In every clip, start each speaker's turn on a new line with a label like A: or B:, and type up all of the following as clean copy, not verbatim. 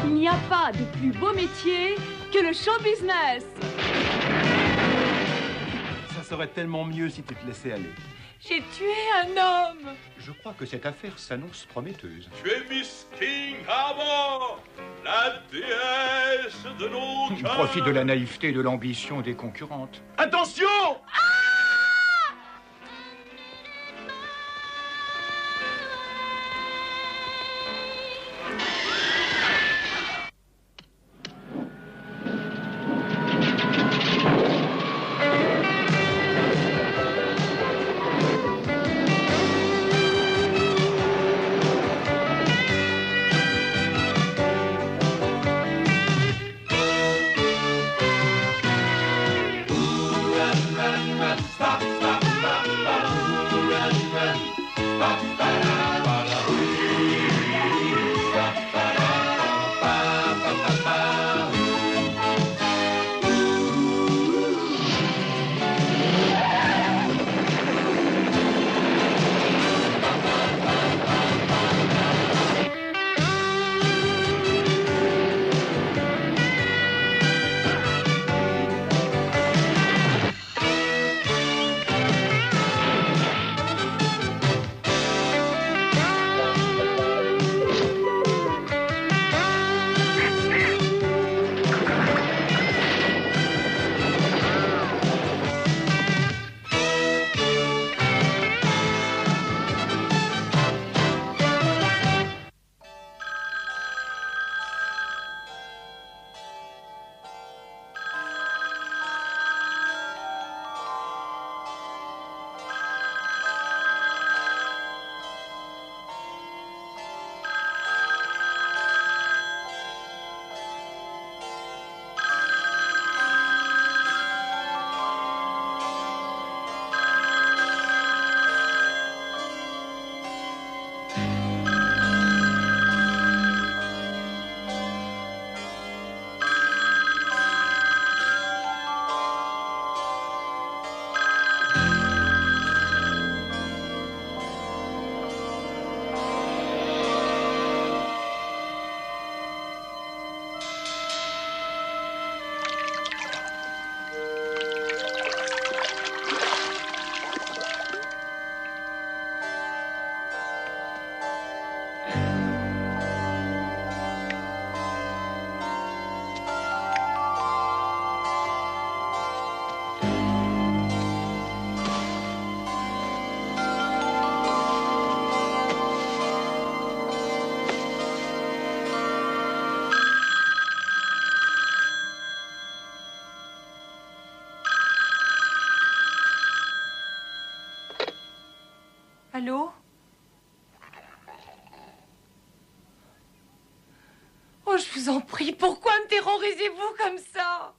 A: Il n'y a pas de plus beau métier que le show business.
B: Ça serait tellement mieux si tu te laissais aller.
A: J'ai tué un homme.
B: Je crois que cette affaire s'annonce prometteuse.
C: Tu es Miss King Harbor, la déesse de nos
B: Il
C: cœurs.
B: profite de la naïveté et de l'ambition des concurrentes.
C: Attention!
A: Allô? Oh, je vous en prie, pourquoi me terrorisez-vous comme ça?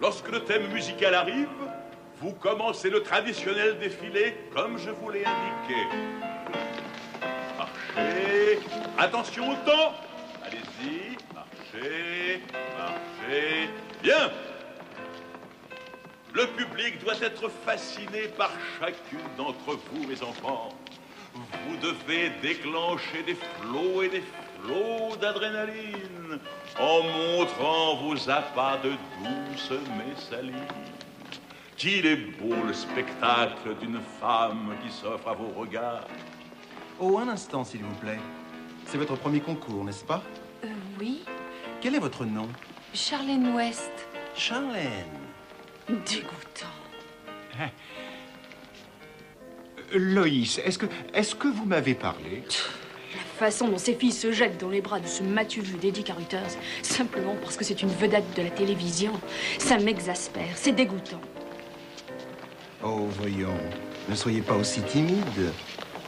C: Lorsque le thème musical arrive, vous commencez le traditionnel défilé comme je vous l'ai indiqué. Marchez. Attention au temps. Allez-y. Marchez. Marchez. Bien. Le public doit être fasciné par chacune d'entre vous, mes enfants. Vous devez déclencher des flots et des flots d'adrénaline en montrant vos appâts de douce messaline. Qu'il est beau le spectacle d'une femme qui s'offre à vos regards.
D: Oh, un instant, s'il vous plaît. C'est votre premier concours, n'est-ce pas?
A: Oui,
D: Quel est votre nom?
A: Charlène West.
D: Charlène.
A: Dégoûtant.
B: Loïs, est-ce que vous m'avez parlé?
A: La façon dont ces filles se jettent dans les bras de ce Mathieu vu d'Eddie Carruthers, simplement parce que c'est une vedette de la télévision, ça m'exaspère, c'est dégoûtant.
D: Oh, voyons. Ne soyez pas aussi timide.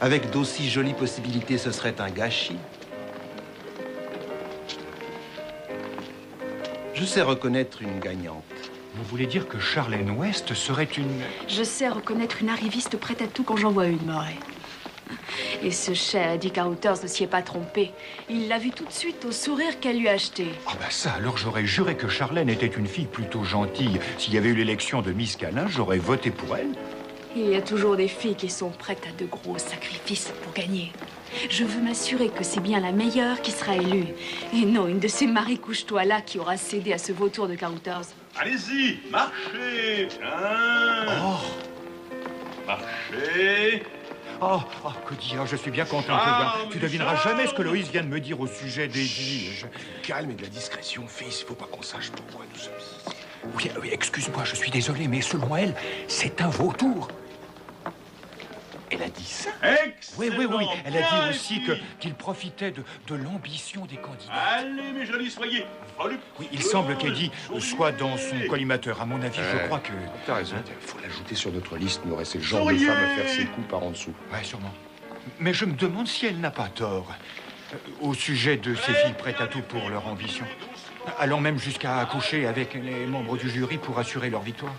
D: Avec d'aussi jolies possibilités, ce serait un gâchis. Je sais reconnaître une gagnante.
B: Vous voulez dire que Charlène West serait une...
A: Je sais reconnaître une arriviste prête à tout quand j'en vois une, Moret. Et ce cher Eddie Carruthers ne s'y est pas trompé. Il l'a vu tout de suite au sourire qu'elle lui a acheté.
B: Ah bah ça, alors j'aurais juré que Charlène était une fille plutôt gentille. S'il y avait eu l'élection de Miss Calin, j'aurais voté pour elle.
A: Il y a toujours des filles qui sont prêtes à de gros sacrifices pour gagner. Je veux m'assurer que c'est bien la meilleure qui sera élue. Et non une de ces Marie couche-toi là qui aura cédé à ce vautour de Carruthers.
C: Allez-y, marchez. Hein? Marchez.
B: Oh, que dire, je suis bien content. Tu devineras jamais ce que Loïs vient de me dire au sujet d'Eddie.
D: Calme et de la discrétion, fils. Il faut pas qu'on sache pourquoi nous sommes ici.
B: Oui, excuse-moi, je suis désolé, mais selon elle, c'est un vautour. Elle a dit ça? Oui. Elle a dit aussi qu'il profitait de l'ambition des candidats.
C: Allez, mes jolis, soyez voluptueux.
B: Oui, il semble qu'Eddie soit dans son collimateur. À mon avis, je crois que...
D: T'as raison, il faut l'ajouter sur notre liste. Nous c'est le genre de femme à faire ses coups par en dessous.
B: Ouais, sûrement. Mais je me demande si elle n'a pas tort au sujet de ces filles prêtes à tout pour leur ambition, allant même jusqu'à accoucher avec les membres du jury pour assurer leur victoire.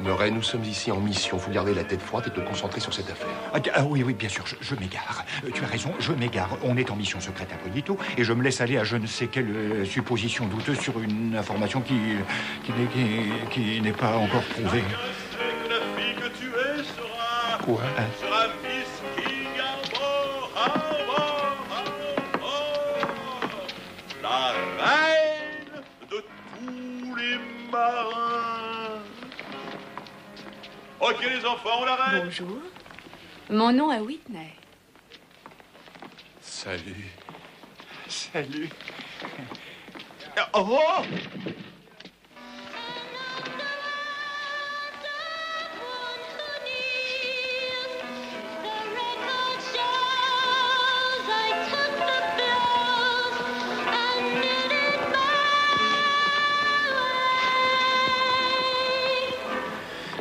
D: Murray, nous sommes ici en mission. Faut garder la tête froide et te concentrer sur cette affaire.
B: Oui, bien sûr, je m'égare. Tu as raison, je m'égare. On est en mission secrète incognito et je me laisse aller à je ne sais quelle supposition douteuse sur une information qui n'est pas encore prouvée.
C: Que la fille que tu es sera...
D: Quoi?
C: Sera Miss King Arbor. La reine de tous les marins. Ok, les enfants, on l'arrête.
A: Bonjour. Mon nom est Whitney.
D: Salut.
B: Salut. Oh!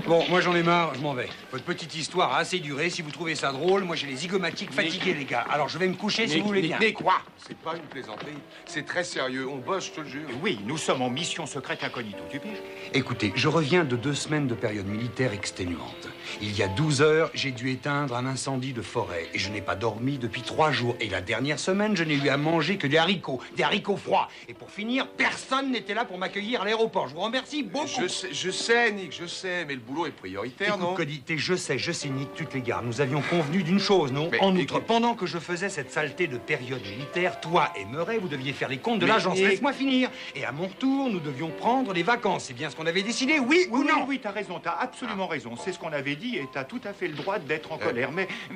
E: Bon, moi j'en ai marre, je m'en vais. Votre petite histoire a assez duré. Si vous trouvez ça drôle, moi j'ai les zygomatiques fatigués, les gars. Alors je vais me coucher si vous voulez bien.
D: Mais quoi? C'est pas une plaisanterie. C'est très sérieux. On bosse, je te le jure.
B: Oui, nous sommes en mission secrète incognito, tu piges?
E: Écoutez, je reviens de 2 semaines de période militaire exténuante. Il y a 12 heures, j'ai dû éteindre un incendie de forêt. Et je n'ai pas dormi depuis 3 jours. Et la dernière semaine, je n'ai eu à manger que des haricots froids. Et pour finir, personne n'était là pour m'accueillir à l'aéroport. Je vous remercie beaucoup.
D: Je sais, Nick, je sais, mais le boulot est prioritaire, non?
E: Écoute, Cody, je sais, Nick, tu te les gardes. Nous avions convenu d'une chose, non?
D: Mais,
E: en outre, pendant que je faisais cette saleté de période militaire, toi et Murray, vous deviez faire les comptes de l'agence. Laisse-moi finir. Et à mon retour, nous devions prendre des vacances. C'est bien ce qu'on avait décidé, oui ou non?
B: Oui, t'as raison, t'as absolument raison. C'est ce qu'on avait dit et t'as tout à fait le droit d'être en colère.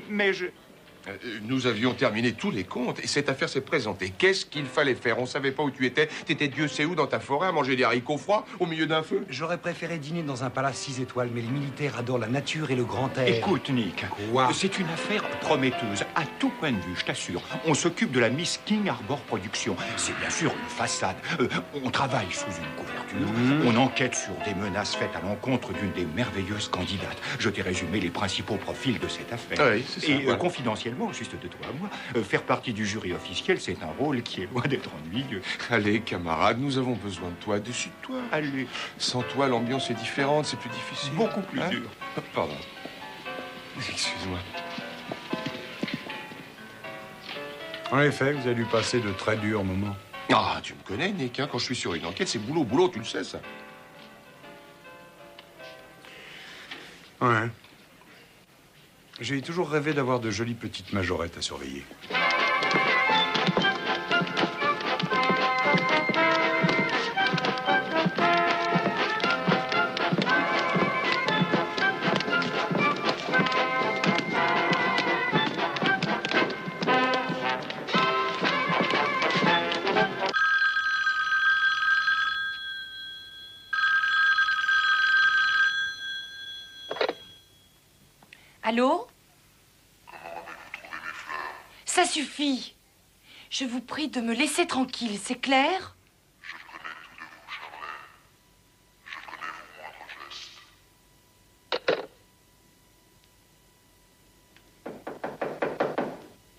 B: Mais je...
D: Nous avions terminé tous les comptes et cette affaire s'est présentée. Qu'est-ce qu'il fallait faire? On savait pas où tu étais. T'étais Dieu sait où dans ta forêt à manger des haricots froids au milieu d'un feu.
E: J'aurais préféré dîner dans un palace 6 étoiles, mais les militaires adorent la nature et le grand air.
B: Écoute, Nick,
E: Quoi?
B: c'est une affaire prometteuse, à tout point de vue, je t'assure. On s'occupe de la Miss King Arbor Production. C'est bien sûr une façade. On travaille sous une couverture. On enquête sur des menaces faites à l'encontre d'une des merveilleuses candidates. Je t'ai résumé les principaux profils de cette affaire.
D: Oui, c'est ça.
B: Et confidentiellement, juste de toi à moi, faire partie du jury officiel, c'est un rôle qui est loin d'être ennuyeux.
D: Allez, camarade, nous avons besoin de toi. Décide-toi.
B: Allez.
D: Sans toi, l'ambiance est différente, c'est plus difficile.
B: Beaucoup plus
D: Hein?
B: dur.
D: Pardon. Excuse-moi.
E: En effet, vous avez dû passer de très durs moments.
D: Ah, tu me connais, Nick, hein, quand je suis sur une enquête, c'est boulot, tu le sais, ça.
E: Ouais. J'ai toujours rêvé d'avoir de jolies petites majorettes à surveiller.
A: Allô? Ça suffit. Je vous prie de me laisser tranquille, c'est clair?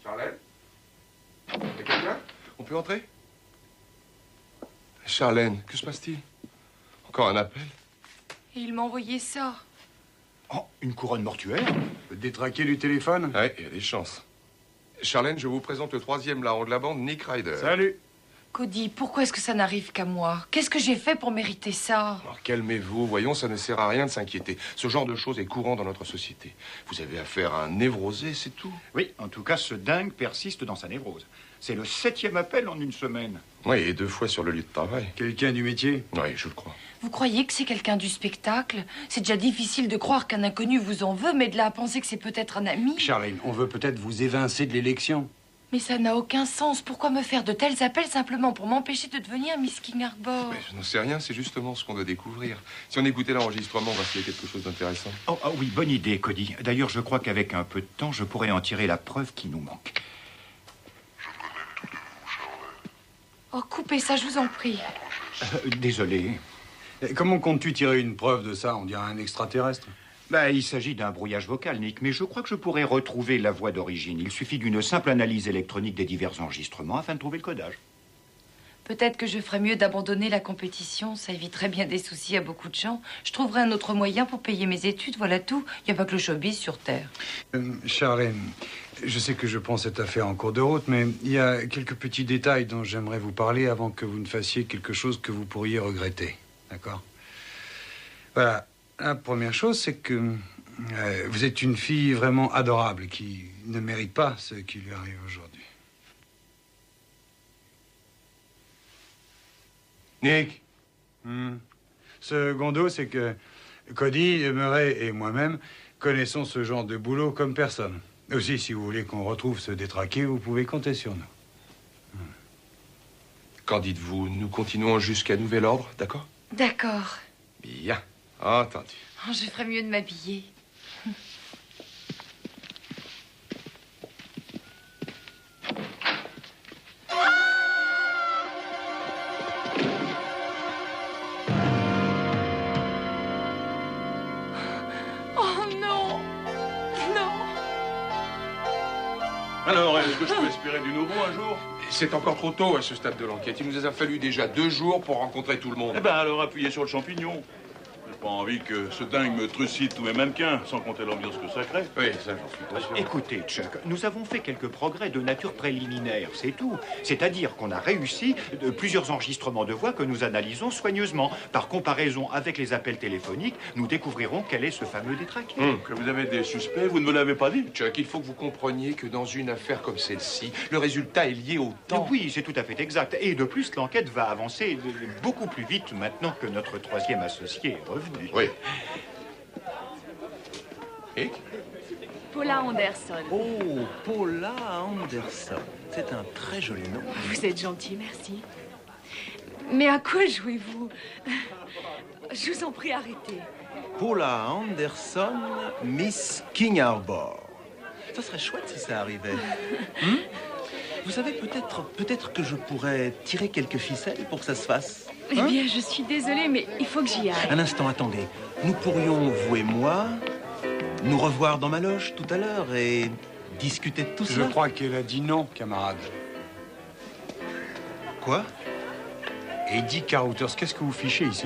D: Charlène? Y'a quelqu'un? On peut entrer? Charlène, que se passe-t-il? Encore un appel?
A: Et il m'a envoyé ça.
B: Oh, une couronne mortuaire?
E: Le détraqué du téléphone?
D: Ouais, il y a des chances. Charlène, je vous présente le 3e larron de la bande, Nick Ryder.
E: Salut.
F: Cody, pourquoi est-ce que ça n'arrive qu'à moi? Qu'est-ce que j'ai fait pour mériter ça?
D: Alors, calmez-vous, voyons, ça ne sert à rien de s'inquiéter. Ce genre de choses est courant dans notre société. Vous avez affaire à un névrosé, c'est tout.
B: Oui, en tout cas, ce dingue persiste dans sa névrose. C'est le 7e appel en une semaine.
D: Oui, et 2 fois sur le lieu de travail.
E: Quelqu'un du métier?
D: Oui, je le crois.
F: Vous croyez que c'est quelqu'un du spectacle? C'est déjà difficile de croire qu'un inconnu vous en veut, mais de là à penser que c'est peut-être un ami.
E: Charlène, on veut peut-être vous évincer de l'élection.
F: Mais ça n'a aucun sens. Pourquoi me faire de tels appels simplement pour m'empêcher de devenir Miss King Arbor?
D: Mais je n'en sais rien, c'est justement ce qu'on doit découvrir. Si on écoutait l'enregistrement, on va trouver quelque chose d'intéressant.
B: Oh, ah oui, bonne idée, Cody. D'ailleurs, je crois qu'avec un peu de temps, je pourrais en tirer la preuve qui nous manque.
F: Oh, coupez ça, je vous en prie.
B: Désolé.
E: Comment comptes-tu tirer une preuve de ça? On dirait un extraterrestre.
B: Bah, il s'agit d'un brouillage vocal, Nick, mais je crois que je pourrais retrouver la voix d'origine. Il suffit d'une simple analyse électronique des divers enregistrements afin de trouver le codage.
F: Peut-être que je ferais mieux d'abandonner la compétition. Ça éviterait bien des soucis à beaucoup de gens. Je trouverai un autre moyen pour payer mes études, voilà tout. Il n'y a pas que le showbiz sur Terre.
E: Charlène, je sais que je prends cette affaire en cours de route, mais il y a quelques petits détails dont j'aimerais vous parler avant que vous ne fassiez quelque chose que vous pourriez regretter. D'accord? Voilà. La première chose, c'est que vous êtes une fille vraiment adorable qui ne mérite pas ce qui lui arrive aujourd'hui.
D: Nick.
E: Secondo, c'est que Cody, Murray et moi-même connaissons ce genre de boulot comme personne. Aussi, si vous voulez qu'on retrouve ce détraqué, vous pouvez compter sur nous.
D: Qu'en dites-vous? Nous continuons jusqu'à nouvel ordre, d'accord?
F: D'accord.
D: Bien. Entendu.
F: Oh, je ferais mieux de m'habiller. Oh non! Non!
C: Alors, est-ce que je peux espérer du nouveau un jour?
D: C'est encore trop tôt à ce stade de l'enquête. Il nous a fallu déjà 2 jours pour rencontrer tout le monde.
C: Eh ben alors, appuyez sur le champignon. J'ai pas envie que ce dingue me trucide tous mes mannequins, sans compter l'ambiance que ça crée.
D: Oui, ça, j'en suis pas sûr.
B: Écoutez, Chuck, nous avons fait quelques progrès de nature préliminaire, c'est tout. C'est-à-dire qu'on a réussi plusieurs enregistrements de voix que nous analysons soigneusement. Par comparaison avec les appels téléphoniques, nous découvrirons quel est ce fameux détraqué.
C: Que vous avez des suspects, vous ne me l'avez pas dit?
D: Chuck, il faut que vous compreniez que dans une affaire comme celle-ci, le résultat est lié au temps.
B: Oui, c'est tout à fait exact. Et de plus, l'enquête va avancer beaucoup plus vite maintenant que notre 3e associé est revenu.
D: Oui. Nick?
A: Paula Anderson.
G: Oh, Paula Anderson. C'est un très joli nom.
A: Vous êtes gentil, merci. Mais à quoi jouez-vous? Je vous en prie, arrêtez.
G: Paula Anderson, Miss King Arbor. Ça serait chouette si ça arrivait. Vous savez, peut-être que je pourrais tirer quelques ficelles pour que ça se fasse.
A: Eh bien, je suis désolée, mais il faut que j'y aille.
G: Un instant, attendez. Nous pourrions, vous et moi, nous revoir dans ma loge tout à l'heure et discuter de tout
E: Je
G: cela.
E: crois qu'elle a dit non, camarade.
G: Quoi?
E: Eddie Carouters, qu'est-ce que vous fichez ici?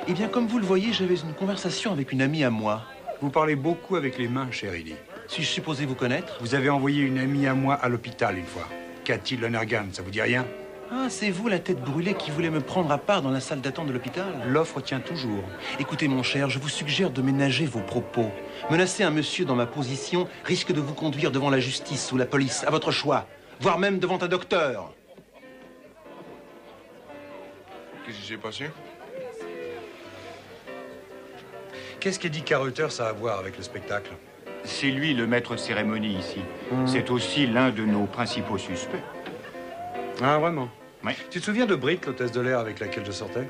G: Eh bien, comme vous le voyez, j'avais une conversation avec une amie à moi.
E: Vous parlez beaucoup avec les mains, cher Eddie.
G: Suis-je supposé vous connaître?
E: Vous avez envoyé une amie à moi à l'hôpital une fois. Cathy Lonergan, ça vous dit rien?
G: Ah, c'est vous la tête brûlée qui voulait me prendre à part dans la salle d'attente de l'hôpital?
E: L'offre tient toujours.
G: Écoutez, mon cher, je vous suggère de ménager vos propos. Menacer un monsieur dans ma position risque de vous conduire devant la justice ou la police, à votre choix, voire même devant un docteur.
D: Qu'est-ce qui s'est passé?
E: Qu'est-ce qu'Eddie Carouters a à voir avec le spectacle?
B: C'est lui le maître de cérémonie ici. C'est aussi l'un de nos principaux suspects.
E: Ah, vraiment?
B: Oui.
E: Tu te souviens de Britt, l'hôtesse de l'air avec laquelle je sortais?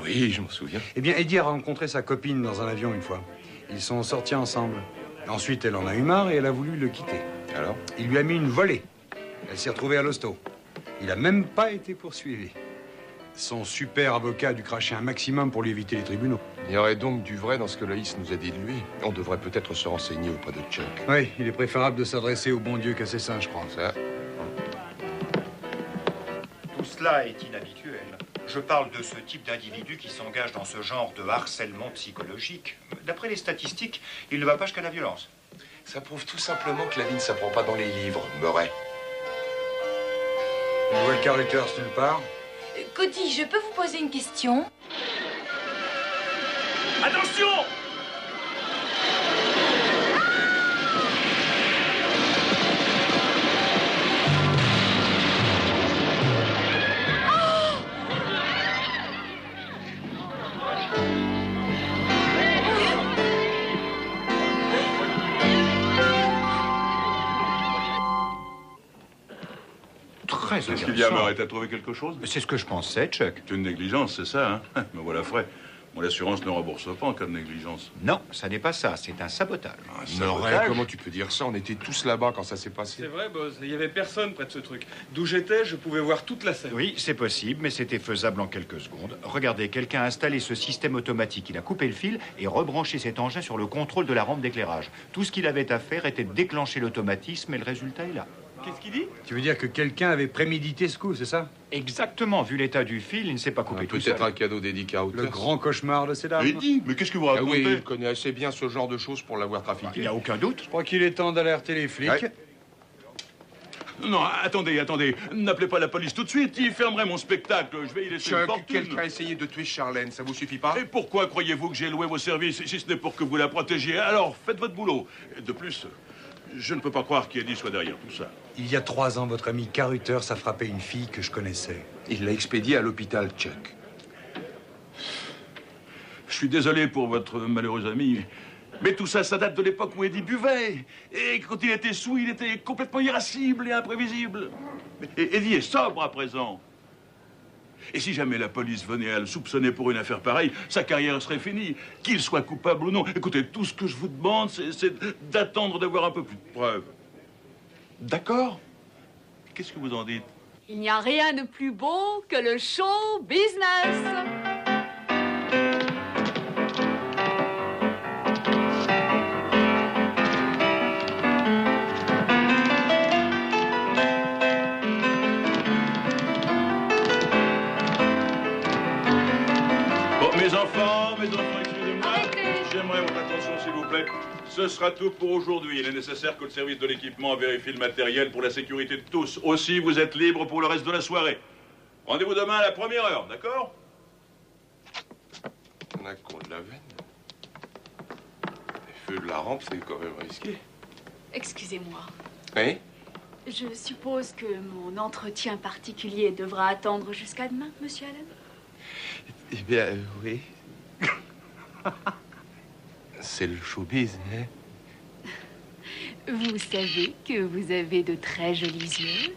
D: Oui, je m'en souviens.
E: Eh bien, Eddie a rencontré sa copine dans un avion une fois. Ils sont sortis ensemble. Ensuite, elle en a eu marre et elle a voulu le quitter.
D: Alors?
E: Il lui a mis une volée. Elle s'est retrouvée à l'hosto. Il n'a même pas été poursuivi. Son super avocat a dû cracher un maximum pour lui éviter les tribunaux.
D: Il y aurait donc du vrai dans ce que Loïs nous a dit de lui. On devrait peut-être se renseigner auprès de Chuck.
E: Oui, il est préférable de s'adresser au bon Dieu qu'à ses saints, je crois.
D: Ça?
B: Tout cela est inhabituel. Je parle de ce type d'individu qui s'engage dans ce genre de harcèlement psychologique. D'après les statistiques, il ne va pas jusqu'à la violence.
D: Ça prouve tout simplement que la vie ne s'apprend pas dans les livres, Murray.
E: Une nouvelle carruthers nulle part.
F: Cody, je peux vous poser une question?
C: Attention!
B: Très
C: Qu'est-ce qu'il y a, Murray?
B: intéressant.
C: T'as trouvé quelque chose?
B: C'est ce que je pensais, Chuck.
C: C'est une négligence, c'est ça, hein? Me voilà frais. Bon, l'assurance ne rembourse pas en cas de négligence.
B: Non, ça n'est pas ça, c'est un sabotage.
D: Murray, comment tu peux dire ça? On était tous là-bas quand ça s'est passé.
H: C'est vrai, boss. Il y avait personne près de ce truc. D'où j'étais, je pouvais voir toute la scène.
B: Oui, c'est possible, mais c'était faisable en quelques secondes. Regardez, quelqu'un a installé ce système automatique. Il a coupé le fil et rebranché cet engin sur le contrôle de la rampe d'éclairage. Tout ce qu'il avait à faire était de déclencher l'automatisme et le résultat est là.
H: Qu'est-ce qu'il dit?
E: Tu veux dire que quelqu'un avait prémédité ce coup, c'est ça?
B: Exactement, vu l'état du fil, il ne s'est pas coupé tout seul.
D: Peut-être un cadeau d'Eddie Carruthers.
E: Le grand cauchemar de ces dames.
C: Eddie, mais qu'est-ce que vous
D: Ah oui,
C: racontez?
D: il connaît assez bien ce genre de choses pour l'avoir
B: Il
D: trafiqué.
B: n'y a aucun doute.
E: Je crois qu'il est temps d'alerter les flics.
D: Ouais.
C: Non, attendez. N'appelez pas la police tout de suite. Il fermerait mon spectacle. Je vais y laisser une
D: Chuck,
C: fortune.
D: quelqu'un a essayé de tuer Charlène, ça vous suffit pas?
C: Et pourquoi croyez-vous que j'ai loué vos services si ce n'est pour que vous la protégiez? Alors, faites votre boulot. De plus, je ne peux pas croire qu'Eddie soit derrière tout ça.
E: Il y a 3 ans, votre ami Carruthers a frappé une fille que je connaissais.
D: Il l'a expédié à l'hôpital, Chuck.
C: Je suis désolé pour votre malheureux ami, mais tout ça, ça date de l'époque où Eddie buvait. Et quand il était sous, il était complètement irascible et imprévisible. Et Eddie est sobre à présent. Et si jamais la police venait à le soupçonner pour une affaire pareille, sa carrière serait finie, qu'il soit coupable ou non. Écoutez, tout ce que je vous demande, c'est d'attendre d'avoir un peu plus de preuves. D'accord? Qu'est-ce que vous en dites?
A: Il n'y a rien de plus beau que le show business.
C: Bon, mes enfants, excusez-moi.
A: Arrêtez.
C: J'aimerais votre attention, s'il vous plaît. Ce sera tout pour aujourd'hui. Il est nécessaire que le service de l'équipement vérifie le matériel pour la sécurité de tous. Aussi, vous êtes libres pour le reste de la soirée. Rendez-vous demain à la 1e heure, d'accord?
D: On a qu'on de la veine. Les feux de la rampe, c'est quand même risqué.
A: Excusez-moi.
D: Oui?
A: Je suppose que mon entretien particulier devra attendre jusqu'à demain, monsieur Allen.
G: Eh bien, oui. C'est le showbiz, hein?
A: Vous savez que vous avez de très jolis yeux.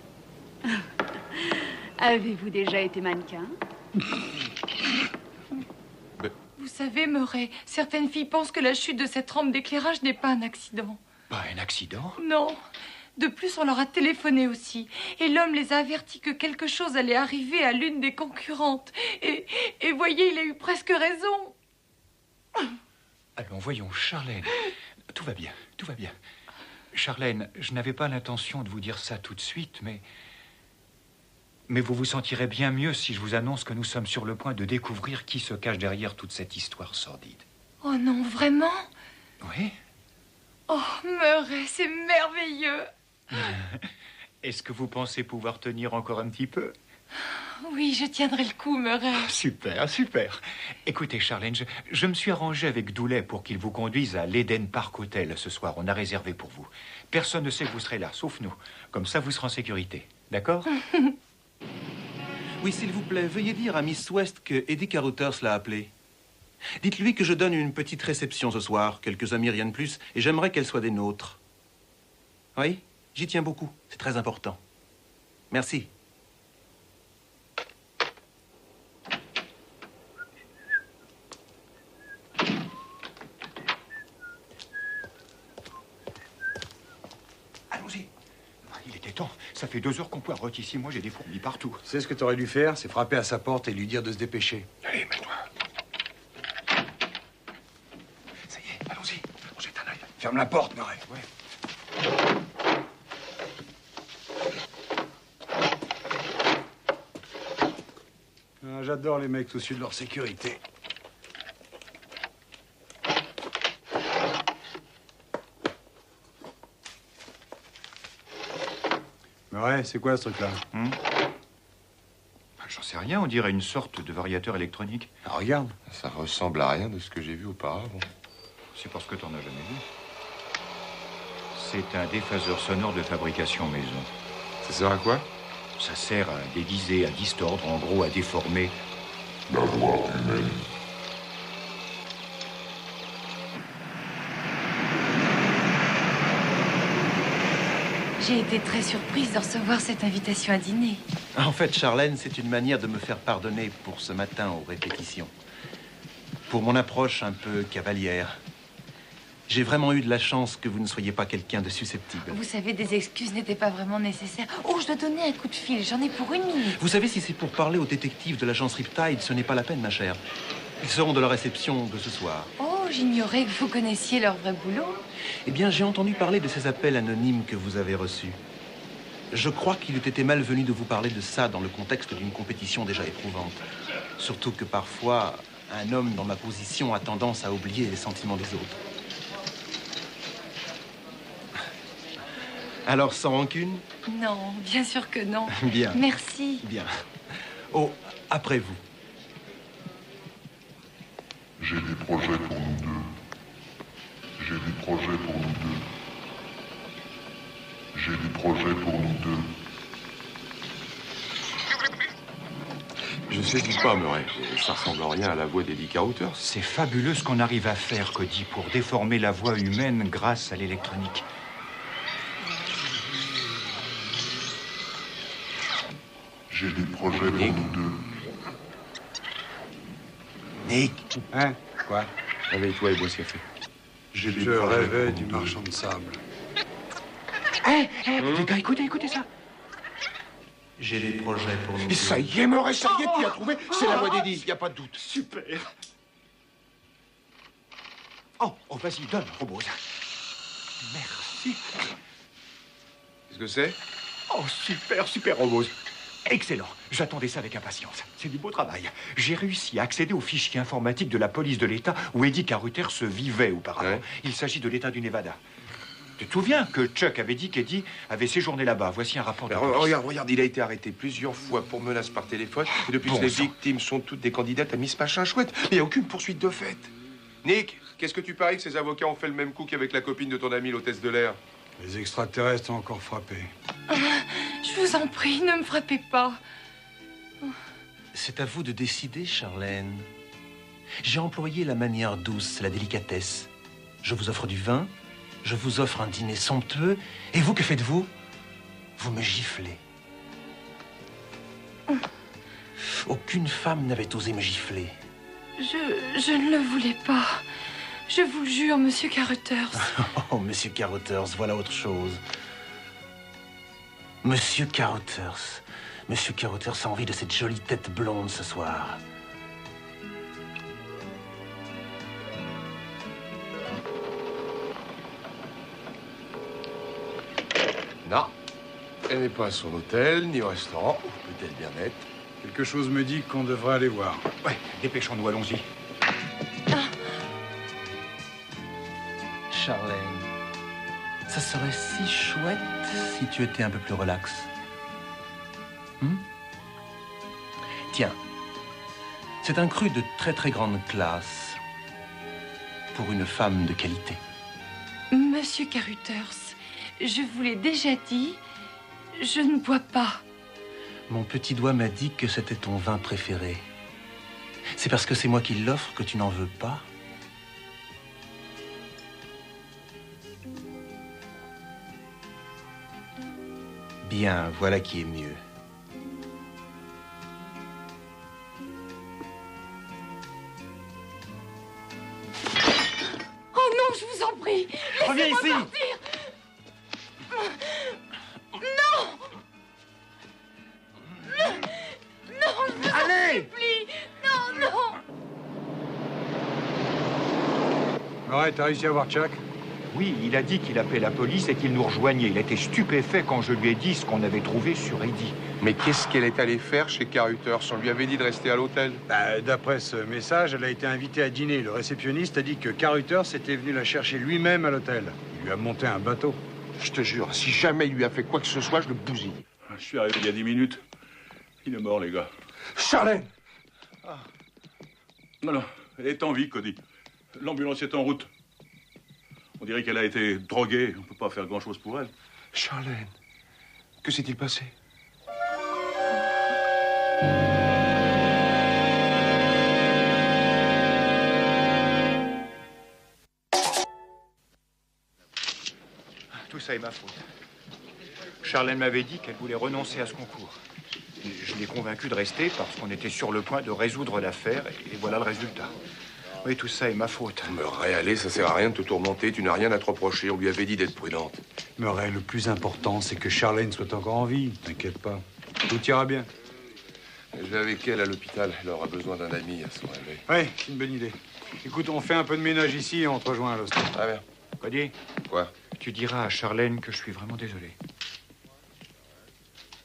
A: Avez-vous déjà été mannequin?
F: Vous savez, Murray, certaines filles pensent que la chute de cette rampe d'éclairage n'est pas un accident.
B: Pas un accident?
F: Non. De plus, on leur a téléphoné aussi. Et l'homme les a avertis que quelque chose allait arriver à l'une des concurrentes. Et voyez, il a eu presque raison.
B: Allons, voyons, Charlène. Tout va bien, tout va bien. Charlène, je n'avais pas l'intention de vous dire ça tout de suite, mais vous vous sentirez bien mieux si je vous annonce que nous sommes sur le point de découvrir qui se cache derrière toute cette histoire sordide.
F: Oh non, vraiment?
B: Oui?
F: Oh, Murray, c'est merveilleux.
B: Est-ce que vous pensez pouvoir tenir encore un petit peu?
F: Oui, je tiendrai le coup, Murray.
B: Super, super. Écoutez, Charlène, je me suis arrangé avec Doulet pour qu'il vous conduise à l'Eden Park Hotel ce soir. On a réservé pour vous. Personne ne sait que vous serez là, sauf nous. Comme ça, vous serez en sécurité. D'accord?
G: Oui, s'il vous plaît, veuillez dire à Miss West que Eddie Carruthers l'a appelée. Dites-lui que je donne une petite réception ce soir, quelques amis, rien de plus, et j'aimerais qu'elle soit des nôtres. Oui, j'y tiens beaucoup, c'est très important. Merci.
B: Allons-y. Il était temps. Ça fait 2 heures qu'on poireaute ici. Moi, j'ai des fourmis partout.
E: Tu sais ce que tu aurais dû faire? C'est frapper à sa porte et lui dire de se dépêcher.
D: Allez, mets-toi.
B: Ça y est, allons-y. On jette un œil.
E: Ferme la porte, Murray.
B: Ouais.
E: Ah, j'adore les mecs soucieux de leur sécurité. Ouais, c'est quoi ce truc-là?
B: J'en sais rien, on dirait une sorte de variateur électronique.
E: Ah, regarde.
D: Ça ressemble à rien de ce que j'ai vu auparavant.
B: C'est parce que t'en as jamais vu. C'est un déphaseur sonore de fabrication maison.
D: Ça sert à quoi?
B: Ça sert à déguiser, à distordre, en gros à déformer.
I: La voix humaine.
F: J'ai été très surprise de recevoir cette invitation à dîner.
G: En fait, Charlène, c'est une manière de me faire pardonner pour ce matin aux répétitions. Pour mon approche un peu cavalière. J'ai vraiment eu de la chance que vous ne soyez pas quelqu'un de susceptible.
F: Vous savez, des excuses n'étaient pas vraiment nécessaires. Oh, je dois donner un coup de fil. J'en ai pour 1 minute.
G: Vous savez, si c'est pour parler aux détectives de l'agence Riptide, ce n'est pas la peine, ma chère. Ils seront de la réception de ce soir.
F: Oh, j'ignorais que vous connaissiez leur vrai boulot.
G: Eh bien, j'ai entendu parler de ces appels anonymes que vous avez reçus. Je crois qu'il eût été malvenu de vous parler de ça dans le contexte d'une compétition déjà éprouvante. Surtout que parfois, un homme dans ma position a tendance à oublier les sentiments des autres. Alors, sans rancune?
F: Non, bien sûr que non.
G: Bien.
F: Merci.
G: Bien. Oh, après vous.
I: J'ai des projets pour nous deux. J'ai des projets pour nous deux. J'ai des projets pour nous deux.
D: Je sais pas, Murray. Ça ressemble en rien à la voix d'Eddie Carruthers.
B: C'est fabuleux ce qu'on arrive à faire, Cody, pour déformer la voix humaine grâce à l'électronique.
I: J'ai des projets pour nous deux.
G: Nick,
E: Hein? Quoi?
D: Réveille-toi et bois ce café.
I: J'ai des
E: Je
I: projets
E: rêvais
I: pour
E: du
I: nous deux.
E: marchand de sable.
B: Les gars, écoutez ça.
G: j'ai des projets pour nous
D: Et
G: deux.
D: ça y est, Murray, ça y est, tu l'as trouvé. C'est la voix d'Eddie, il n'y a pas de doute.
B: Super. Oh, vas-y, donne, Robose. Merci.
D: Qu'est-ce que c'est?
B: Oh, super, Robose. Excellent. J'attendais ça avec impatience. C'est du beau travail. J'ai réussi à accéder aux fichiers informatiques de la police de l'État où Eddie Carruthers se vivait auparavant.
D: Ouais.
B: Il s'agit de l'État du Nevada. Tu te souviens que Chuck avait dit qu'Eddie avait séjourné là-bas? Voici un rapport de police.
D: Regarde, il a été arrêté plusieurs fois pour menace par téléphone. Et depuis
B: Bon
D: les
B: sang.
D: victimes sont toutes des candidates à Miss Machin Chouette. Il n'y a aucune poursuite de fait. Nick, qu'est-ce que tu paries que ces avocats ont fait le même coup qu'avec la copine de ton ami, l'hôtesse de l'air?
E: Les extraterrestres ont encore frappé.
F: Je vous en prie, ne me frappez pas.
G: C'est à vous de décider, Charlène. J'ai employé la manière douce, la délicatesse. Je vous offre du vin, je vous offre un dîner somptueux, et vous, que faites-vous? Vous me giflez. Aucune femme n'avait osé me gifler.
F: Je ne le voulais pas. Je vous le jure, monsieur Carruthers.
G: Oh, monsieur Carruthers, voilà autre chose. Monsieur Carruthers. Monsieur Carruthers a envie de cette jolie tête blonde ce soir.
D: Non. Elle n'est pas à son hôtel, ni au restaurant. Peut-elle bien être?
E: Quelque chose me dit qu'on devrait aller voir.
B: Ouais, dépêchons-nous, allons-y.
G: Charlène, ça serait si chouette si tu étais un peu plus relax. Tiens, c'est un cru de très très grande classe pour une femme de qualité.
F: Monsieur Carruthers, je vous l'ai déjà dit, je ne bois pas.
G: Mon petit doigt m'a dit que c'était ton vin préféré. C'est parce que c'est moi qui l'offre que tu n'en veux pas? Bien, voilà qui est mieux.
F: Oh non, je vous en prie,
G: Reviens
F: laissez-moi
G: ici.
F: partir. Non. Non, je vous en supplie. Non, non.
E: Ouais, t'as réussi à voir Chuck?
B: Oui, il a dit qu'il appelait la police et qu'il nous rejoignait. Il était stupéfait quand je lui ai dit ce qu'on avait trouvé sur Eddie.
D: Mais qu'est-ce qu'elle est allée faire chez Carruthers? On lui avait dit de rester à l'hôtel.
E: D'après ce message, elle a été invitée à dîner. Le réceptionniste a dit que Carruthers était venu la chercher lui-même à l'hôtel. Il lui a monté un bateau.
D: Je te jure, si jamais il lui a fait quoi que ce soit, je le bousille.
C: Je suis arrivé il y a 10 minutes. Il est mort, les gars.
D: Charlène!
C: Non, elle est en vie, Cody. L'ambulance est en route. On dirait qu'elle a été droguée. On ne peut pas faire grand-chose pour elle.
D: Charlène, que s'est-il passé?
B: Tout ça est ma faute. Charlène m'avait dit qu'elle voulait renoncer à ce concours. Je l'ai convaincue de rester parce qu'on était sur le point de résoudre l'affaire et voilà le résultat. Oui, tout ça est ma faute.
D: Murray, allez, ça sert à rien de te tourmenter. Tu n'as rien à te reprocher. On lui avait dit d'être prudente.
E: Murray, le plus important, c'est que Charlène soit encore en vie. T'inquiète pas. Tout ira bien.
D: Je vais avec elle à l'hôpital. Elle aura besoin d'un ami à son réveil.
E: Oui, c'est une bonne idée. Écoute, on fait un peu de ménage ici et on te rejoint à l'hosto.
D: Ah bien.
B: Cody,
D: Quoi?
B: tu diras à Charlène que je suis vraiment désolé.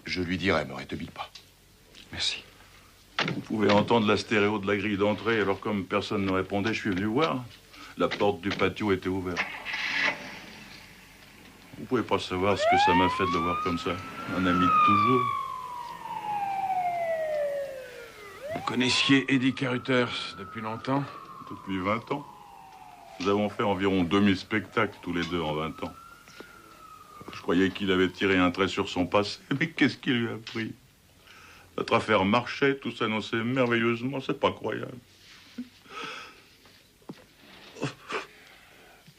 D: Je lui dirai, Murray, te bite pas.
B: Merci.
C: Vous pouvez entendre la stéréo de la grille d'entrée. Alors, comme personne ne répondait, je suis venu voir. La porte du patio était ouverte. Vous pouvez pas savoir ce que ça m'a fait de le voir comme ça. Un ami de toujours.
J: Vous connaissiez Eddie Carruthers depuis longtemps?
C: Depuis 20 ans. Nous avons fait environ 2000 spectacles tous les deux en 20 ans. Je croyais qu'il avait tiré un trait sur son passé, mais qu'est-ce qu'il lui a pris? Notre affaire marchait, tout s'annonçait merveilleusement, c'est pas croyable.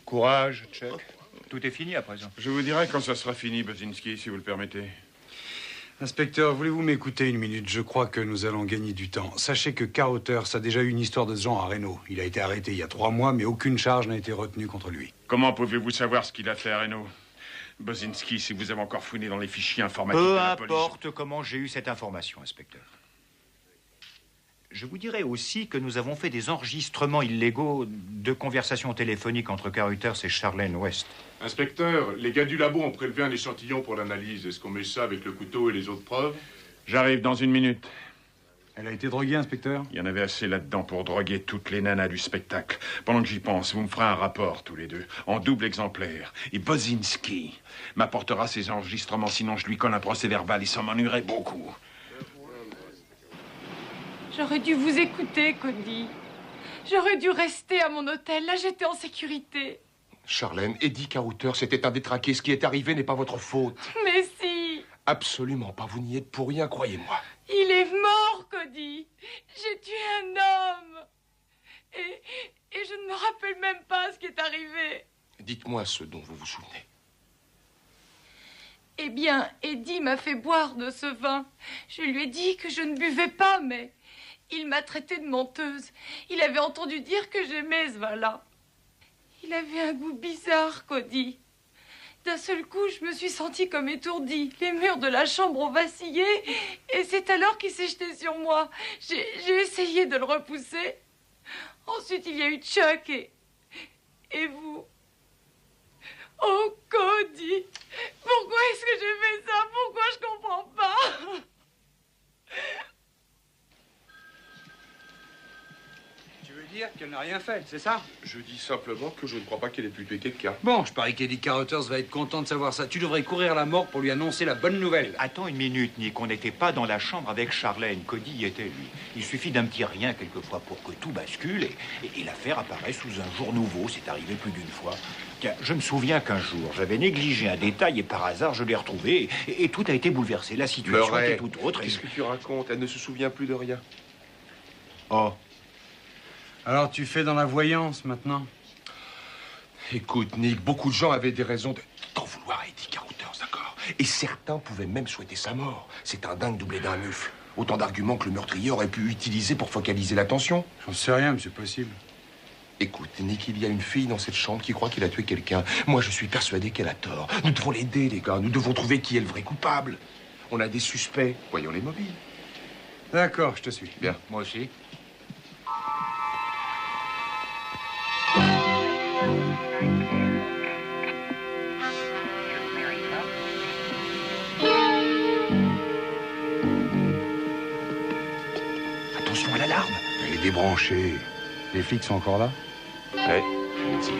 B: Courage, Chuck. Tout est fini à présent.
J: Je vous dirai quand ça sera fini, Bozinski, si vous le permettez.
E: Inspecteur, voulez-vous m'écouter une minute? Je crois que nous allons gagner du temps. Sachez que Carruthers a déjà eu une histoire de ce genre à Reno. Il a été arrêté il y a 3 mois, mais aucune charge n'a été retenue contre lui.
J: Comment pouvez-vous savoir ce qu'il a fait à Reno? Bozinski, si vous avez encore fouiné dans les fichiers informatiques
B: Peu
J: de la police...
B: importe comment j'ai eu cette information, inspecteur. Je vous dirais aussi que nous avons fait des enregistrements illégaux de conversations téléphoniques entre Carruthers et Charlène West.
K: Inspecteur, les gars du labo ont prélevé un échantillon pour l'analyse. Est-ce qu'on met ça avec le couteau et les autres preuves?
J: J'arrive dans 1 minute.
E: Elle a été droguée, inspecteur?
J: Il y en avait assez là-dedans pour droguer toutes les nanas du spectacle. Pendant que j'y pense, vous me ferez un rapport, tous les deux, en double exemplaire. Et Bozinski m'apportera ces enregistrements, sinon je lui colle un procès-verbal et ça m'ennuierait beaucoup.
F: J'aurais dû vous écouter, Cody. J'aurais dû rester à mon hôtel. Là, j'étais en sécurité.
D: Charlène, Eddie Carruthers, c'était un détraqué. Ce qui est arrivé n'est pas votre faute.
F: Mais si!
D: Absolument pas. Vous n'y êtes pour rien, croyez-moi.
F: Il est mort, Cody. J'ai tué un homme. Et je ne me rappelle même pas ce qui est arrivé.
D: Dites-moi ce dont vous vous souvenez.
F: Eh bien, Eddie m'a fait boire de ce vin. Je lui ai dit que je ne buvais pas, mais il m'a traitée de menteuse. Il avait entendu dire que j'aimais ce vin-là. Il avait un goût bizarre, Cody. D'un seul coup, je me suis sentie comme étourdie. Les murs de la chambre ont vacillé et c'est alors qu'il s'est jeté sur moi. J'ai essayé de le repousser. Ensuite, il y a eu Chuck et vous. Oh, Cody, pourquoi est-ce que j'ai fait ça? Pourquoi je comprends pas?
E: Tu veux dire qu'elle n'a rien fait, c'est ça?
D: Je dis simplement que je ne crois pas qu'elle ait pu tuer quelqu'un.
E: Bon, je parie qu'Eddie Carruthers va être content de savoir ça. Tu devrais courir à la morgue pour lui annoncer la bonne nouvelle.
B: Attends une minute, Nick. On n'était pas dans la chambre avec Charlène. Cody y était, lui. Il suffit d'un petit rien, quelquefois, pour que tout bascule et l'affaire apparaît sous un jour nouveau. C'est arrivé plus d'une fois. Tiens, je me souviens qu'un jour, j'avais négligé un détail et par hasard, je l'ai retrouvé et tout a été bouleversé. La situation était tout autre.
D: Qu'est-ce que tu racontes? Elle ne se souvient plus de rien.
B: Oh.
E: Alors, tu fais dans la voyance, maintenant?
D: Écoute, Nick, beaucoup de gens avaient des raisons d'en vouloir à Eddie Carruthers, d'accord? Et certains pouvaient même souhaiter sa mort. C'est un dingue doublé d'un mufle. Autant d'arguments que le meurtrier aurait pu utiliser pour focaliser l'attention.
E: J'en sais rien, mais c'est possible.
D: Écoute, Nick, il y a une fille dans cette chambre qui croit qu'il a tué quelqu'un. Moi, je suis persuadé qu'elle a tort. Nous devons l'aider, les gars. Nous devons trouver qui est le vrai coupable. On a des suspects. Voyons les mobiles.
E: D'accord, je te suis.
D: Bien.
B: Moi aussi. Attention à l'alarme.
E: Elle est débranchée. Les flics sont encore là?
D: Ouais, je vais tirer.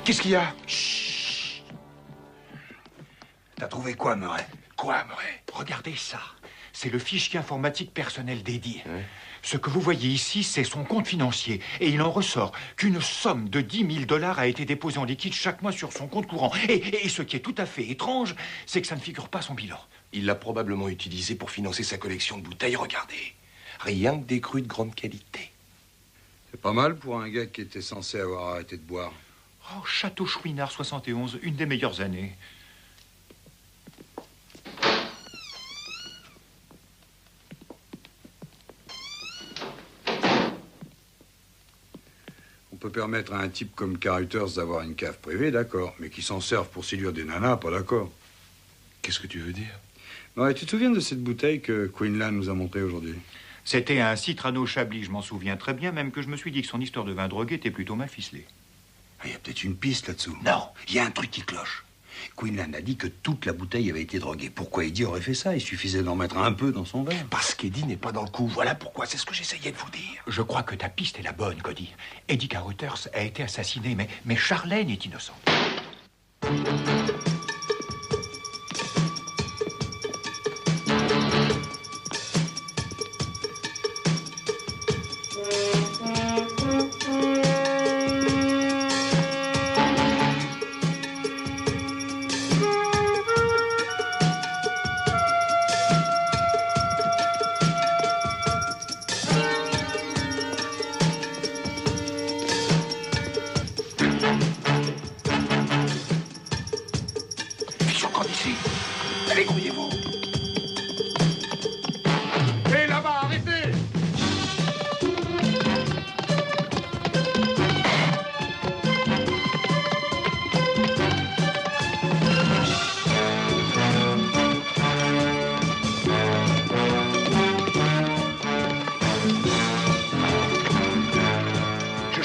D: Qu'est-ce qu'il y a?
B: Chut.
E: T'as trouvé quoi, Murray?
D: Quoi, Murray?
B: Regardez ça. C'est le fichier informatique personnel d'Eddie.
D: Ouais.
B: Ce que vous voyez ici, c'est son compte financier. Et il en ressort qu'une somme de 10 000 $ a été déposée en liquide chaque mois sur son compte courant. Et ce qui est tout à fait étrange, c'est que ça ne figure pas son bilan.
D: Il l'a probablement utilisé pour financer sa collection de bouteilles. Regardez. Rien que des crus de grande qualité.
E: C'est pas mal pour un gars qui était censé avoir arrêté de boire.
B: Oh, Château Chouinard 71, une des meilleures années.
E: On peut permettre à un type comme Carruthers d'avoir une cave privée, d'accord. Mais qui s'en servent pour séduire des nanas, pas d'accord.
D: Qu'est-ce que tu veux dire?
E: Ouais, tu te souviens de cette bouteille que Quinlan nous a montrée aujourd'hui?
B: C'était un Citrano Chablis, je m'en souviens très bien, même que je me suis dit que son histoire de vin drogué était plutôt mal ficelée.
E: Il y a peut-être une piste là-dessous.
B: Non.
E: Il y a un truc qui cloche. Quinlan a dit que toute la bouteille avait été droguée. Pourquoi Eddie aurait fait ça? Il suffisait d'en mettre un peu dans son verre.
D: Parce qu'Eddie n'est pas dans le coup. Voilà pourquoi. C'est ce que j'essayais de vous dire.
B: Je crois que ta piste est la bonne, Cody. Eddie Carruthers a été assassiné, mais Charlène est innocente.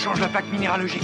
L: change la plaque minéralogique.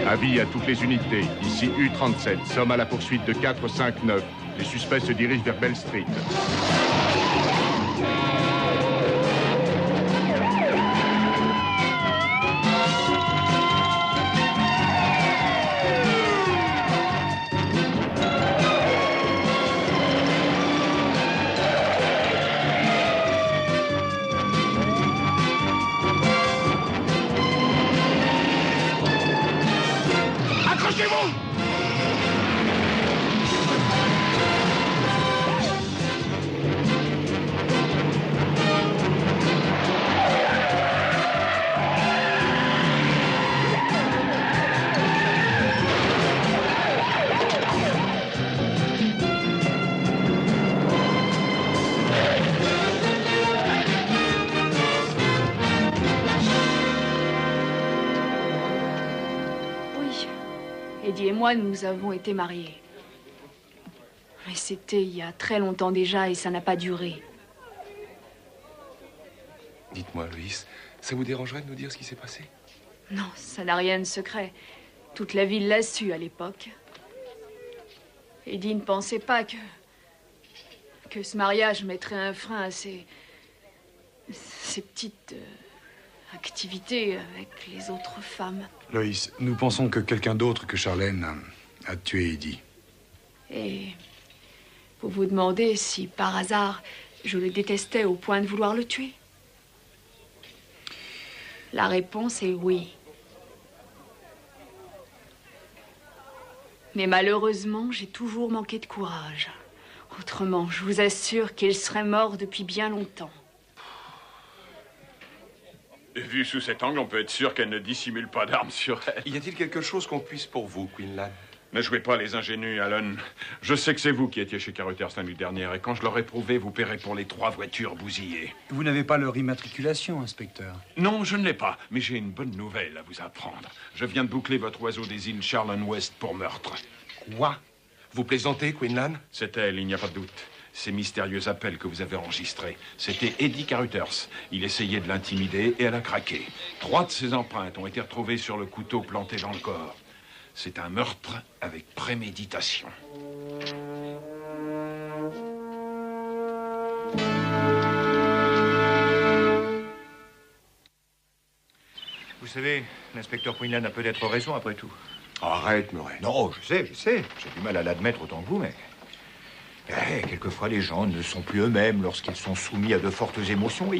K: Avis à toutes les unités. Ici U-37. Sommes à la poursuite de 459. Les suspects se dirigent vers Bell Street.
A: Eddie et moi, nous avons été mariés. Mais c'était il y a très longtemps déjà et ça n'a pas duré.
D: Dites-moi, Loïs, ça vous dérangerait de nous dire ce qui s'est passé?
A: Non, ça n'a rien de secret. Toute la ville l'a su à l'époque. Eddie ne pensait pas que ce mariage mettrait un frein à ces petites activités avec les autres femmes.
E: Loïs, nous pensons que quelqu'un d'autre que Charlène a tué Eddie.
A: Et vous vous demandez si, par hasard, je le détestais au point de vouloir le tuer? La réponse est oui. Mais malheureusement, j'ai toujours manqué de courage. Autrement, je vous assure qu'il serait mort depuis bien longtemps.
J: Vu sous cet angle, on peut être sûr qu'elle ne dissimule pas d'armes sur elle.
D: Y a-t-il quelque chose qu'on puisse pour vous, Quinlan?
J: Ne jouez pas les ingénus, Alan. Je sais que c'est vous qui étiez chez Caruthers la nuit dernière, et quand je l'aurai prouvé, vous paierez pour les 3 voitures bousillées.
E: Vous n'avez pas leur immatriculation, inspecteur?
J: Non, je ne l'ai pas, mais j'ai une bonne nouvelle à vous apprendre. Je viens de boucler votre oiseau des îles Charlton-West pour meurtre.
D: Quoi? Vous plaisantez, Quinlan?
J: C'est elle, il n'y a pas de doute. Ces mystérieux appels que vous avez enregistrés, c'était Eddie Caruthers. Il essayait de l'intimider et elle a craqué. 3 de ses empreintes ont été retrouvées sur le couteau planté dans le corps. C'est un meurtre avec préméditation.
B: Vous savez, l'inspecteur Quinlan a peut-être raison après tout.
D: Arrête, Murray.
B: Non, je sais. J'ai du mal à l'admettre autant que vous, mais... quelquefois, les gens ne sont plus eux-mêmes lorsqu'ils sont soumis à de fortes émotions. Et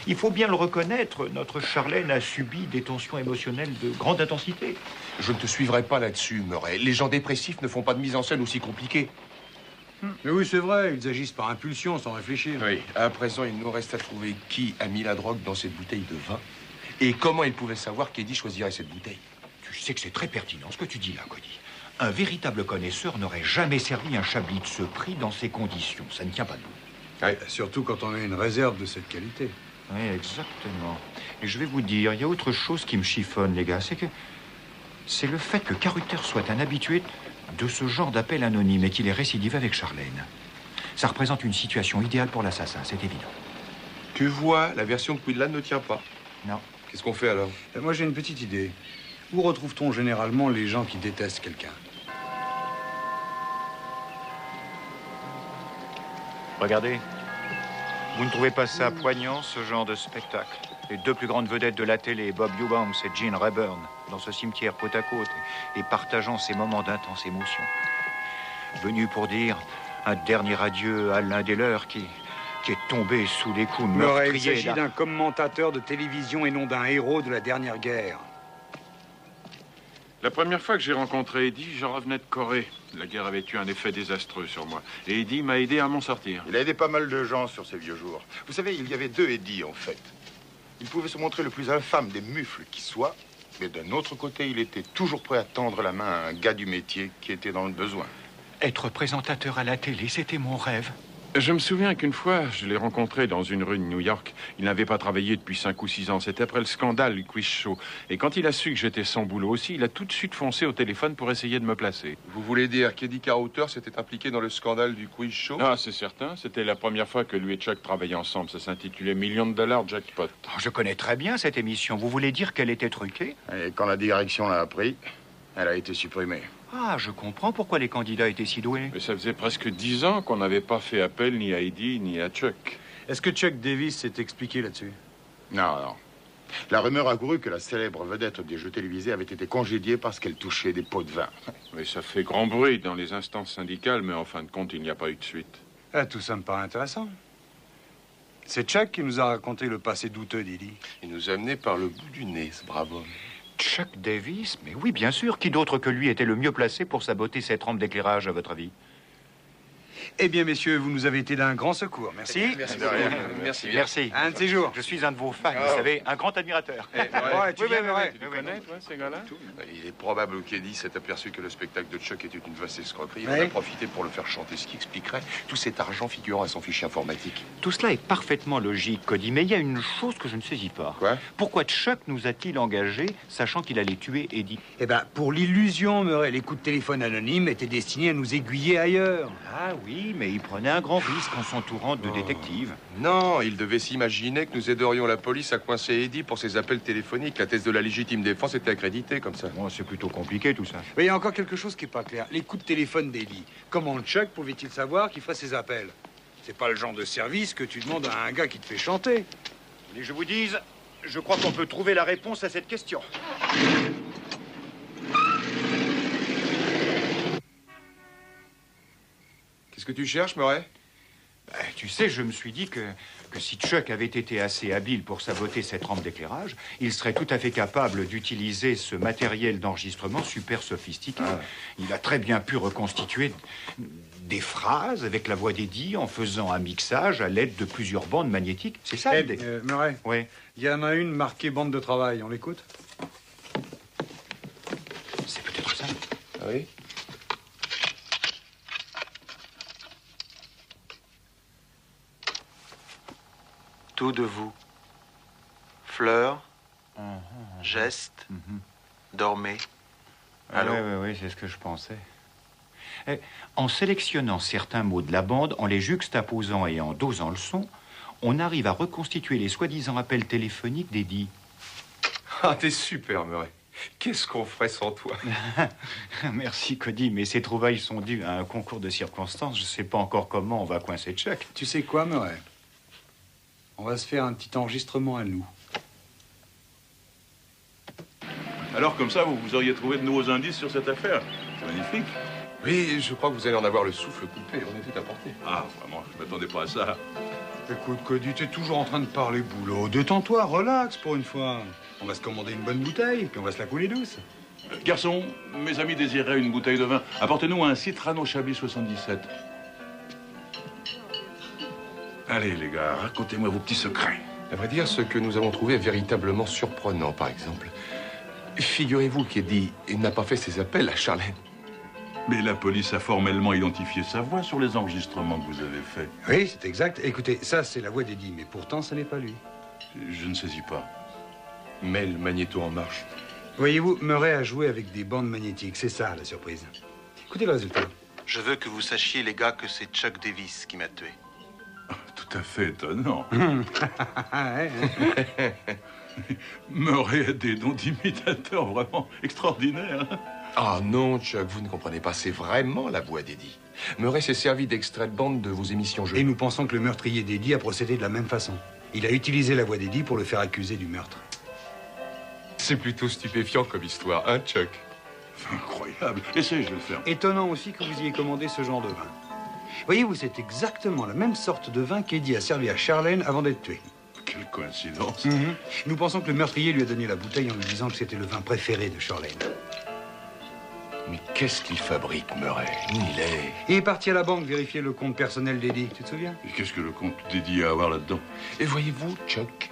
B: il faut bien le reconnaître, notre Charlène a subi des tensions émotionnelles de grande intensité.
D: Je ne te suivrai pas là-dessus, Murray. Les gens dépressifs ne font pas de mise en scène aussi compliquée.
E: Mais oui, c'est vrai, ils agissent par impulsion, sans réfléchir.
D: Oui, à présent, il nous reste à trouver qui a mis la drogue dans cette bouteille de vin et comment il pouvait savoir qu'Eddie choisirait cette bouteille.
B: Tu sais que c'est très pertinent ce que tu dis là, Cody. Un véritable connaisseur n'aurait jamais servi un chablis de ce prix dans ces conditions. Ça ne tient pas debout.
E: Ouais, surtout quand on a une réserve de cette qualité.
B: Oui, exactement. Et je vais vous dire, il y a autre chose qui me chiffonne, les gars. C'est le fait que Caruthers soit un habitué de ce genre d'appel anonyme et qu'il est récidivé avec Charlène. Ça représente une situation idéale pour l'assassin, c'est évident.
D: Tu vois, la version de Quinlan ne tient pas.
B: Non.
D: Qu'est-ce qu'on fait alors?
E: Moi, j'ai une petite idée. Où retrouve-t-on généralement les gens qui détestent quelqu'un?
B: Regardez. Vous ne trouvez pas ça poignant, ce genre de spectacle? Les 2 plus grandes vedettes de la télé, Bob Eubanks et Gene Rayburn, dans ce cimetière côte à côte et partageant ces moments d'intense émotion. Venus pour dire un dernier adieu à l'un des leurs qui est tombé sous les coups meurtriers.
E: Il s'agit d'un commentateur de télévision et non d'un héros de la dernière guerre.
J: La première fois que j'ai rencontré Eddie, je revenais de Corée. La guerre avait eu un effet désastreux sur moi. Et Eddie m'a aidé à m'en sortir.
M: Il a aidé pas mal de gens sur ses vieux jours. Vous savez, il y avait 2 Eddie, en fait. Il pouvait se montrer le plus infâme des mufles qui soit, mais d'un autre côté, il était toujours prêt à tendre la main à un gars du métier qui était dans le besoin.
B: Être présentateur à la télé, c'était mon rêve.
J: Je me souviens qu'une fois, je l'ai rencontré dans une rue de New York. Il n'avait pas travaillé depuis 5 ou 6 ans. C'était après le scandale du quiz show. Et quand il a su que j'étais sans boulot aussi, il a tout de suite foncé au téléphone pour essayer de me placer.
D: Vous voulez dire qu'Eddie Caruthers s'était impliqué dans le scandale du quiz show?
J: Ah, c'est certain. C'était la première fois que lui et Chuck travaillaient ensemble. Ça s'intitulait Millions de dollars jackpot.
B: Oh, je connais très bien cette émission. Vous voulez dire qu'elle était truquée?
M: Et quand la direction l'a appris, elle a été supprimée.
B: Ah, je comprends pourquoi les candidats étaient si doués.
J: Mais ça faisait presque 10 ans qu'on n'avait pas fait appel ni à Eddie ni à Chuck.
E: Est-ce que Chuck Davis s'est expliqué là-dessus?
M: Non. La rumeur a couru que la célèbre vedette des jeux télévisés avait été congédiée parce qu'elle touchait des pots de vin.
J: Mais ça fait grand bruit dans les instances syndicales, mais en fin de compte, il n'y a pas eu de suite.
E: Ah, tout ça me paraît intéressant. C'est Chuck qui nous a raconté le passé douteux d'Eddie.
D: Il nous a amenés par le bout du nez, ce brave homme.
B: Chuck Davis? Mais oui, bien sûr. Qui d'autre que lui était le mieux placé pour saboter cette rampe d'éclairage, à votre avis?
E: Eh bien, messieurs, vous nous avez été d'un grand secours. Merci.
D: Merci.
B: Merci.
E: Un de ces jours.
B: Je suis un de vos fans, vous savez, un grand admirateur.
E: Tu
J: connais, toi, ces gars-là?
D: Il est probable qu'Eddie s'est aperçu que le spectacle de Chuck était une vaste escroquerie. Il en a profité pour le faire chanter, ce qui expliquerait tout cet argent figurant à son fichier informatique.
B: Tout cela est parfaitement logique, Cody, mais il y a une chose que je ne saisis pas.
D: Quoi?
B: Pourquoi Chuck nous a-t-il engagés, sachant qu'il allait tuer Eddie?
E: Eh ben, pour l'illusion, Murray, les coups de téléphone anonymes étaient destinés à nous aiguiller ailleurs.
B: Ah oui, mais il prenait un grand risque en s'entourant de détectives.
D: Non, il devait s'imaginer que nous aiderions la police à coincer Eddie pour ses appels téléphoniques. La thèse de la légitime défense était accréditée comme ça.
B: Bon, c'est plutôt compliqué tout ça.
E: Mais il y a encore quelque chose qui n'est pas clair. Les coups de téléphone d'Eddie. Comment Chuck pouvait-il savoir qu'il ferait ses appels? C'est pas le genre de service que tu demandes à un gars qui te fait chanter.
B: Et je vous dise, je crois qu'on peut trouver la réponse à cette question.
D: Qu'est-ce que tu cherches, Murray?
B: Tu sais, je me suis dit que si Chuck avait été assez habile pour saboter cette rampe d'éclairage, il serait tout à fait capable d'utiliser ce matériel d'enregistrement super sophistiqué. Il a très bien pu reconstituer des phrases avec la voix d'Eddie en faisant un mixage à l'aide de plusieurs bandes magnétiques. C'est ça l'idée.
E: Murray,
B: oui.
E: Il y en a une marquée bande de travail. On l'écoute?
B: C'est peut-être ça.
D: Ah oui?
G: Tout de vous. Fleurs, gestes, dormez. Allô?
B: Oui, c'est ce que je pensais. En sélectionnant certains mots de la bande, en les juxtaposant et en dosant le son, on arrive à reconstituer les soi-disant appels téléphoniques d'Eddie.
D: Ah, t'es super, Murray. Qu'est-ce qu'on ferait sans toi?
B: Merci, Cody, mais ces trouvailles sont dues à un concours de circonstances. Je sais pas encore comment on va coincer Chuck.
E: Tu sais quoi, Murray? On va se faire un petit enregistrement à nous.
C: Alors, comme ça, vous auriez trouvé de nouveaux indices sur cette affaire. C'est magnifique.
D: Oui, je crois que vous allez en avoir le souffle coupé. On était à portée.
C: Ah, vraiment, je m'attendais pas à ça.
E: Écoute, Cody, t'es toujours en train de parler boulot. Détends-toi, relax pour une fois. On va se commander une bonne bouteille, puis on va se la couler douce.
C: Garçon, mes amis désiraient une bouteille de vin. Apportez-nous un Citrano Chablis 77. Allez, les gars, racontez-moi vos petits secrets.
D: À vrai dire, ce que nous avons trouvé est véritablement surprenant, par exemple. Figurez-vous qu'Eddie n'a pas fait ses appels à Charlène.
C: Mais la police a formellement identifié sa voix sur les enregistrements que vous avez faits.
E: Oui, c'est exact. Écoutez, ça, c'est la voix d'Eddie, mais pourtant, ce n'est pas lui.
C: Je ne saisis pas.
D: Mets le magnéto en marche.
E: Voyez-vous, Murray a joué avec des bandes magnétiques. C'est ça, la surprise. Écoutez le résultat.
G: Je veux que vous sachiez, les gars, que c'est Chuck Davis qui m'a tué.
C: Tout à fait étonnant. Murray a des dons d'imitateur vraiment extraordinaires.
D: Ah non, Chuck, vous ne comprenez pas. C'est vraiment la voix d'Eddie. Murray s'est servi d'extrait de bande de vos émissions jeux.
E: Et nous pensons que le meurtrier d'Eddie a procédé de la même façon. Il a utilisé la voix d'Eddie pour le faire accuser du meurtre.
D: C'est plutôt stupéfiant comme histoire, hein, Chuck?
C: Incroyable. Essayez, je vais le faire.
E: Étonnant aussi que vous ayez commandé ce genre de vin. Voyez-vous, c'est exactement la même sorte de vin qu'Eddie a servi à Charlène avant d'être tué.
C: Quelle coïncidence.
E: Nous pensons que le meurtrier lui a donné la bouteille en lui disant que c'était le vin préféré de Charlène.
D: Mais qu'est-ce qu'il fabrique, Murray? Où il est?
E: Il est parti à la banque vérifier le compte personnel d'Eddie, tu te souviens?
C: Et qu'est-ce que le compte d'Eddie a à voir là-dedans?
D: Et voyez-vous, Chuck,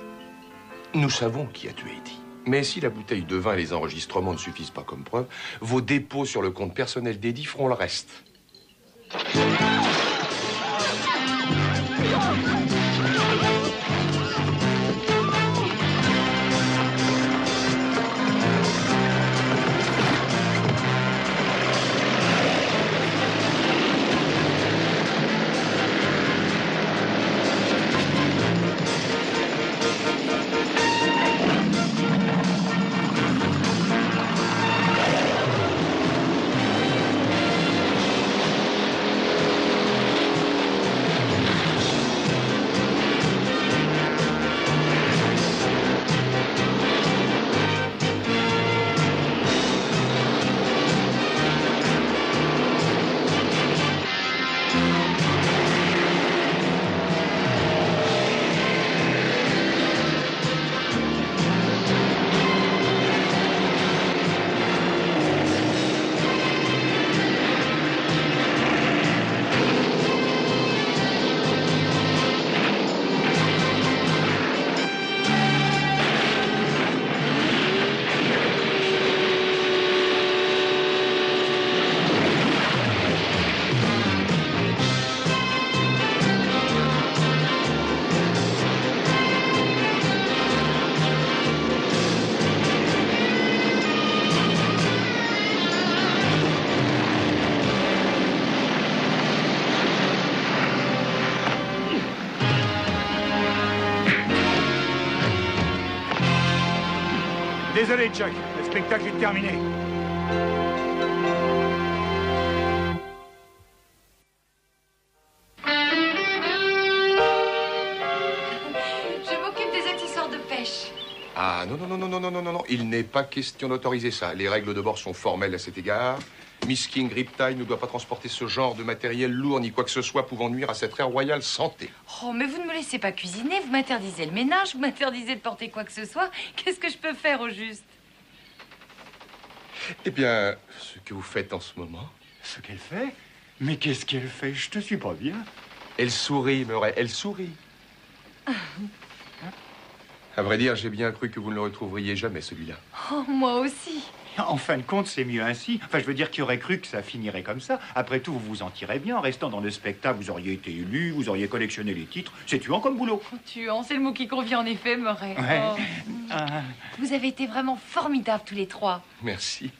D: nous savons qui a tué Eddie. Mais si la bouteille de vin et les enregistrements ne suffisent pas comme preuve, vos dépôts sur le compte personnel d'Eddie feront le reste.
L: Désolé, Chuck. Le spectacle est terminé.
F: Je m'occupe des accessoires de pêche.
D: Ah, non. Il n'est pas question d'autoriser ça. Les règles de bord sont formelles à cet égard. Miss King Riptide ne doit pas transporter ce genre de matériel lourd ni quoi que ce soit pouvant nuire à cette très royale santé.
F: Oh, mais vous ne me laissez pas cuisiner, vous m'interdisez le ménage, vous m'interdisez de porter quoi que ce soit. Qu'est-ce que je peux faire au juste?
D: Eh bien, ce que vous faites en ce moment...
B: Ce qu'elle fait? Mais qu'est-ce qu'elle fait? Je te suis pas bien.
D: Elle sourit, Murray, elle sourit. À vrai dire, j'ai bien cru que vous ne le retrouveriez jamais, celui-là.
F: Oh, moi aussi.
B: En fin de compte, c'est mieux ainsi. Enfin, je veux dire, qui aurait cru que ça finirait comme ça? Après tout, vous vous en tirez bien. En restant dans le spectacle, vous auriez été élu, vous auriez collectionné les titres. C'est tuant comme boulot.
F: Tuant, c'est le mot qui convient en effet, Murray.
B: Ouais.
F: Oh. Vous avez été vraiment formidables tous les trois.
D: Merci.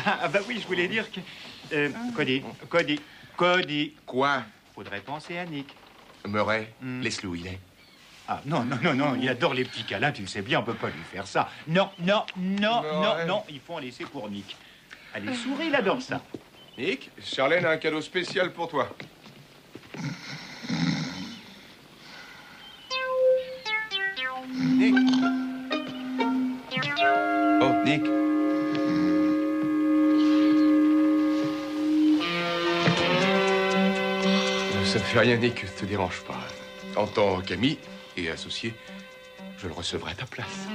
B: Ah bah oui, je voulais dire que... Cody.
D: Quoi?
B: Faudrait penser à Nick.
D: Murray, laisse-le où il est.
B: Ah, non, il adore les petits câlins, tu le sais bien, on peut pas lui faire ça. Non, il faut en laisser pour Nick. Allez, souris, il adore ça.
D: Nick, Charlène a un cadeau spécial pour toi. Nick. Oh, Nick. Ça ne fait rien, Nick, ne te dérange pas. En tant qu'ami et associé, je le recevrai à ta place.